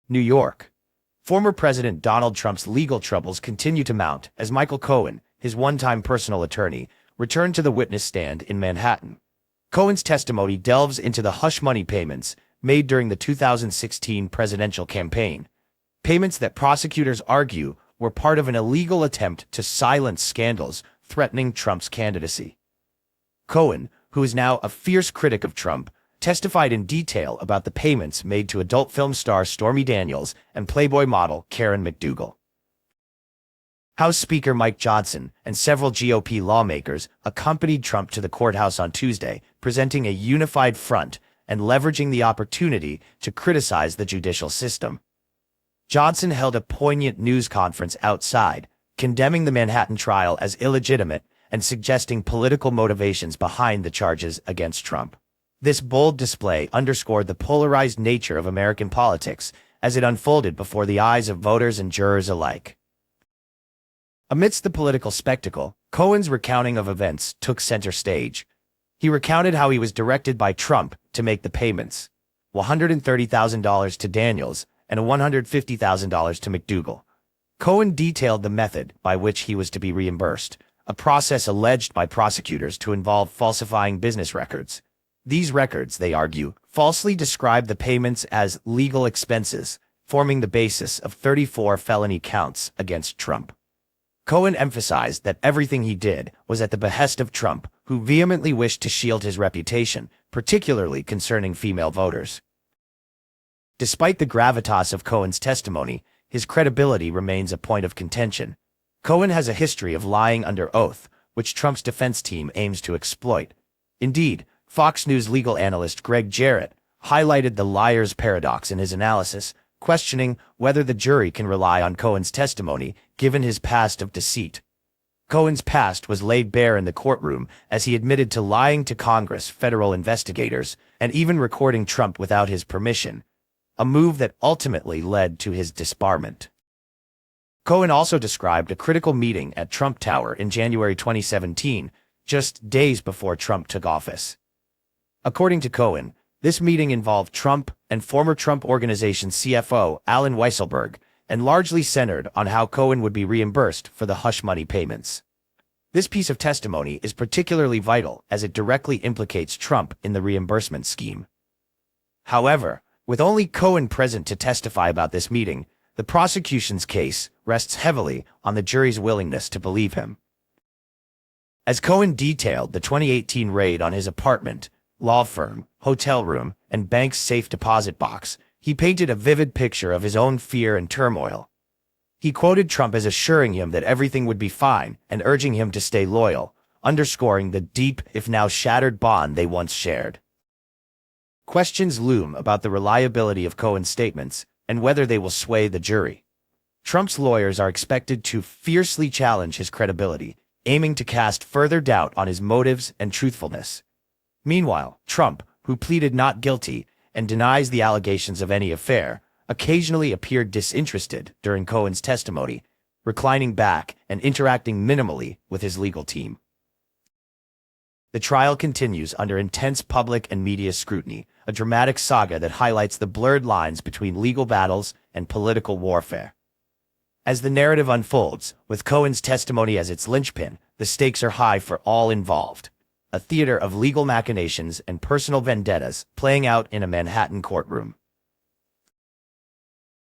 New York. Former President Donald Trump's legal troubles continue to mount as Michael Cohen, his one-time personal attorney, returned to the witness stand in Manhattan. Cohen's testimony delves into the hush money payments made during the 2016 presidential campaign, payments that prosecutors argue were part of an illegal attempt to silence scandals threatening Trump's candidacy. Cohen, who is now a fierce critic of Trump, testified in detail about the payments made to adult film star Stormy Daniels and Playboy model Karen McDougal. House Speaker Mike Johnson and several GOP lawmakers accompanied Trump to the courthouse on Tuesday, presenting a unified front and leveraging the opportunity to criticize the judicial system. Johnson held a poignant news conference outside, condemning the Manhattan trial as illegitimate and suggesting political motivations behind the charges against Trump. This bold display underscored the polarized nature of American politics as it unfolded before the eyes of voters and jurors alike. Amidst the political spectacle, Cohen's recounting of events took center stage. He recounted how he was directed by Trump to make the payments, $130,000 to Daniels and $150,000 to McDougal. Cohen detailed the method by which he was to be reimbursed, a process alleged by prosecutors to involve falsifying business records. These records, they argue, falsely describe the payments as legal expenses, forming the basis of 34 felony counts against Trump. Cohen emphasized that everything he did was at the behest of Trump, who vehemently wished to shield his reputation, particularly concerning female voters. Despite the gravitas of Cohen's testimony, his credibility remains a point of contention. Cohen has a history of lying under oath, which Trump's defense team aims to exploit. Indeed, Fox News legal analyst Greg Jarrett highlighted the liar's paradox in his analysis, questioning whether the jury can rely on Cohen's testimony given his past of deceit. Cohen's past was laid bare in the courtroom as he admitted to lying to Congress, federal investigators, and even recording Trump without his permission, a move that ultimately led to his disbarment. Cohen also described a critical meeting at Trump Tower in January 2017, just days before Trump took office. According to Cohen, this meeting involved Trump and former Trump Organization CFO Allen Weisselberg and largely centered on how Cohen would be reimbursed for the hush money payments. This piece of testimony is particularly vital as it directly implicates Trump in the reimbursement scheme. However, with only Cohen present to testify about this meeting, the prosecution's case rests heavily on the jury's willingness to believe him. As Cohen detailed the 2018 raid on his apartment, law firm, hotel room, and bank's safe deposit box, he painted a vivid picture of his own fear and turmoil. He quoted Trump as assuring him that everything would be fine and urging him to stay loyal, underscoring the deep, if now shattered bond they once shared. Questions loom about the reliability of Cohen's statements and whether they will sway the jury. Trump's lawyers are expected to fiercely challenge his credibility, aiming to cast further doubt on his motives and truthfulness. Meanwhile, Trump, who pleaded not guilty and denies the allegations of any affair, occasionally appeared disinterested during Cohen's testimony, reclining back and interacting minimally with his legal team. The trial continues under intense public and media scrutiny, a dramatic saga that highlights the blurred lines between legal battles and political warfare. As the narrative unfolds, with Cohen's testimony as its linchpin, the stakes are high for all involved. A theater of legal machinations and personal vendettas playing out in a Manhattan courtroom.